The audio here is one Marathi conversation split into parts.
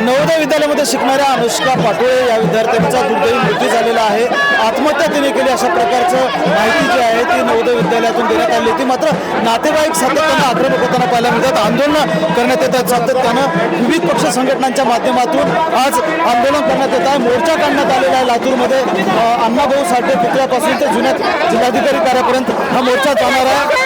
नवोदय विद्यालयामध्ये शिकणाऱ्या अनुष्का पाटोळे या विद्यार्थ्यांचा दुर्दैवी मृत्यू झालेला आहे। आत्महत्या तिने केली अशा प्रकारचं माहिती जी आहे ती नवोदय विद्यालयातून देण्यात आली होती। मात्र नातेवाईक सातत्यानं आक्रमक होताना पाहायला मिळतात, आंदोलन करण्यात येतात सातत्यानं। विविध पक्ष संघटनांच्या माध्यमातून आज आंदोलन करण्यात येत आहे, मोर्चा काढण्यात आलेला आहे। लातूरमध्ये अण्णाभाऊ साठे पुतळ्यापासून ते जुन्या जिल्हाधिकारी कार्यालयापर्यंत हा मोर्चा जाणार आहे।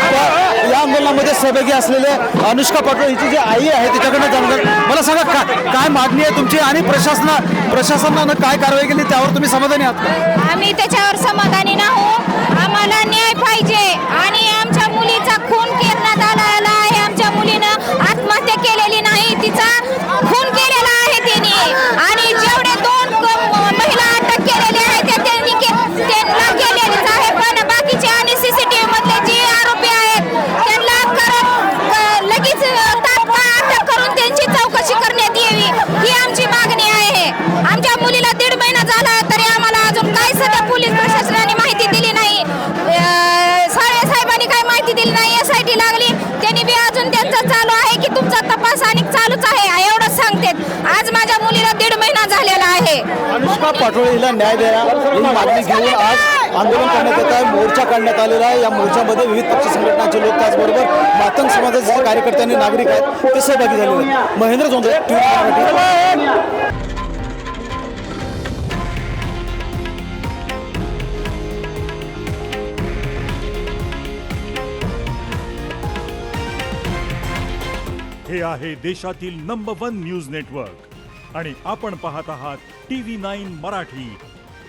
या आंदोलनामध्ये सहभागी असलेले अनुष्का पाटोळे हिची जी आई आहे तिच्याकडनं जाणून मला सांगा काय मागणी आहे तुमची आणि प्रशासनानं काय कारवाई केली त्यावर तुम्ही समाधानी आहात? आम्ही त्याच्यावर समाधानी नाही, आम्हाला न्याय पाहिजे आणि आमच्या मुलीचा खून करण्यात आलेला आहे। आमच्या मुलीनं आत्महत्या केलेली नाही, तिचा खून केलेला आहे त्यांनी आणि जेवढे 2 महिला अटक केलेले आहेत त्यांना केलेलेच आहे, पण बाकीचे आणि सीसीटीव्ही मधले जे आरोपी आहेत त्यांना लगेच तात्काळ अटक करून त्यांची चौकशी करण्यात यावी ही आमची मागणी आहे। आमच्या मुलीला 1.5 महिना झाला तरी आम्हाला अजून काही सध्या पोलीस प्रशासनाने माहिती दिली नाही, साहेबांनी काही माहिती दिली नाही। SIT लागली त्यांनी बी अजून त्यांचं चालू आहे की तुमचा तपास आणि चालूच आहे एवढंच सांगतात। आज माझ्या मुलीला 1.5 महिना झालेला आहे। अनुष्का पाटोळे हिला न्याय द्या ही मागणी घेऊन आज आंदोलन करण्यात येत आहे, मोर्चा काढण्यात आलेला आहे। या मोर्चामध्ये विविध पक्ष संघटनांचे लोक त्याचबरोबर मातंग समाजाचे जे कार्यकर्ते आणि नागरिक आहेत ते सहभागी झालेले आहेत। महेंद्र जोंधळे, TV मराठी। हे आहे देशातील नंबर 1 न्यूज नेटवर्क आणि आपण पाहत आहात TV9 मराठी,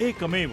एकमेव।